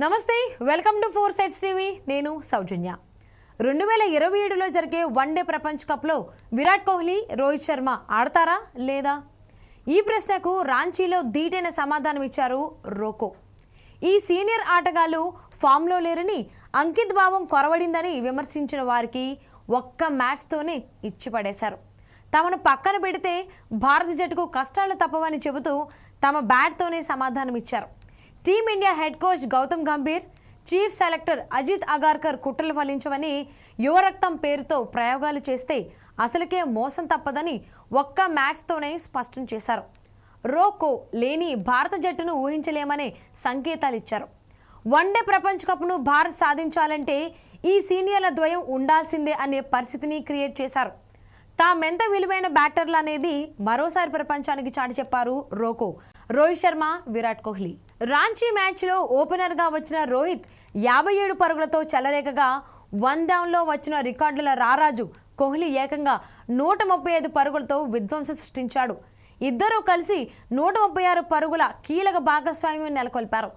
నమస్తే, welcome to 4 Sides TV. నేను సౌజన్య. 2027లో జరిగే వన్డే ప్రపంచ కప్లో విరాట్ కోహ్లీ, రోహిత్ శర్మ ఆడతారా లేదా? ఈ ప్రశ్నకు రాంచీలో ధీటైన సమాధానం ఇచ్చారు రోకో. ఈ సీనియర్ ఆటగాళ్లు ఫామ్లో లేరని, అంకిత్ భావం కొరవడిందని విమర్శించిన వారికి ఒక్క మ్యాచ్తోనే ఇచ్చి పడేశారు. తమను పక్కన పెడితే భారత జట్టుకు కష్టాలు తప్పవని చెబుతూ తమ బ్యాట్తోనే సమాధానం ఇచ్చారు. Team India head coach Gautam Gambhir, chief selector Ajit Agarkar కుట్రలు ఫలించవని, యువరక్తం పేరుతో ప్రయోగాలు చేస్తే అసలుకే మోసం తప్పదని ఒక్క మ్యాచ్తోనే స్పష్టం చేశారు. రోకో లేని భారత జట్టును ఊహించలేమనే సంకేతాలు ఇచ్చారు. వన్డే ప్రపంచ కప్ను భారత్ సాధించాలంటే ఈ సీనియర్ల ద్వయం ఉండాల్సిందే అనే పరిస్థితిని క్రియేట్ చేశారు. తామెంత విలువైన బ్యాటర్లు అనేది మరోసారి ప్రపంచానికి చాటి చెప్పారు రోకో. రోహిత్ శర్మ, విరాట్ కోహ్లీ. రాంచీ మ్యాచ్లో ఓపెనర్గా వచ్చిన రోహిత్ 57 పరుగులతో చెలరేగగా, 1 డౌన్లో వచ్చిన రికార్డుల రారాజు కోహ్లీ ఏకంగా 135 పరుగులతో విధ్వంసం సృష్టించాడు. ఇద్దరూ కలిసి 136 పరుగుల కీలక భాగస్వామ్యం నెలకొల్పారు.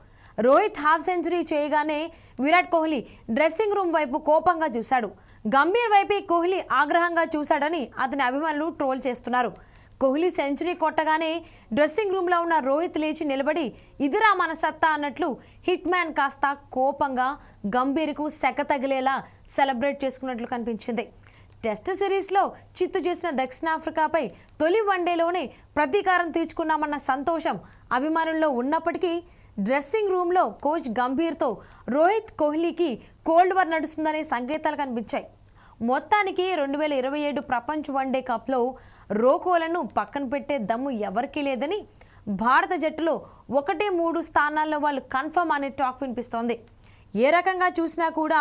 రోహిత్ హాఫ్ సెంచరీ చేయగానే విరాట్ కోహ్లీ డ్రెస్సింగ్ రూమ్ వైపు కోపంగా చూశాడు. గంభీర్ వైపే కోహ్లీ ఆగ్రహంగా చూశాడని అతని అభిమానులు ట్రోల్ చేస్తున్నారు. కోహ్లీ సెంచరీ కొట్టగానే డ్రెస్సింగ్ రూమ్లో ఉన్న రోహిత్ లేచి నిలబడి ఇదిరా మన సత్తా అన్నట్లు హిట్ మ్యాన్ కాస్త కోపంగా గంభీర్కు సెక తగిలేలా సెలబ్రేట్ చేసుకున్నట్లు కనిపించింది. టెస్ట్ సిరీస్లో చిత్తు చేసిన దక్షిణాఫ్రికాపై తొలి వన్డేలోనే ప్రతీకారం తీర్చుకున్నామన్న సంతోషం అభిమానుల్లో ఉన్నప్పటికీ డ్రెస్సింగ్ రూమ్లో కోచ్ గంభీర్తో రోహిత్ కోహ్లీకి కోల్డ్ వార్ నడుస్తుందనే సంకేతాలు కనిపించాయి. మొత్తానికి 2027 ప్రపంచ వన్డే కప్లో రోకోలను పక్కన పెట్టే దమ్ము ఎవరికీ లేదని, భారత జట్టులో 1-3 స్థానాల్లో వాళ్ళు కన్ఫర్మ్ అనే టాక్ వినిపిస్తోంది. ఏ రకంగా చూసినా కూడా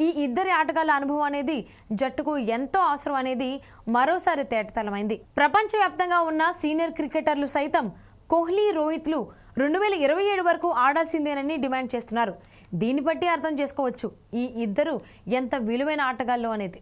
ఈ ఇద్దరి ఆటగాళ్ల అనుభవం అనేది జట్టుకు ఎంతో అవసరం అనేది మరోసారి తేటతెల్లమైంది. ప్రపంచవ్యాప్తంగా ఉన్న సీనియర్ క్రికెటర్లు సైతం కోహ్లీ, రోహిత్లు 2027 వరకు ఆడాల్సిందేనని డిమాండ్ చేస్తున్నారు. దీన్ని బట్టి అర్థం చేసుకోవచ్చు ఈ ఇద్దరు ఎంత విలువైన ఆటగాళ్ళు అనేది.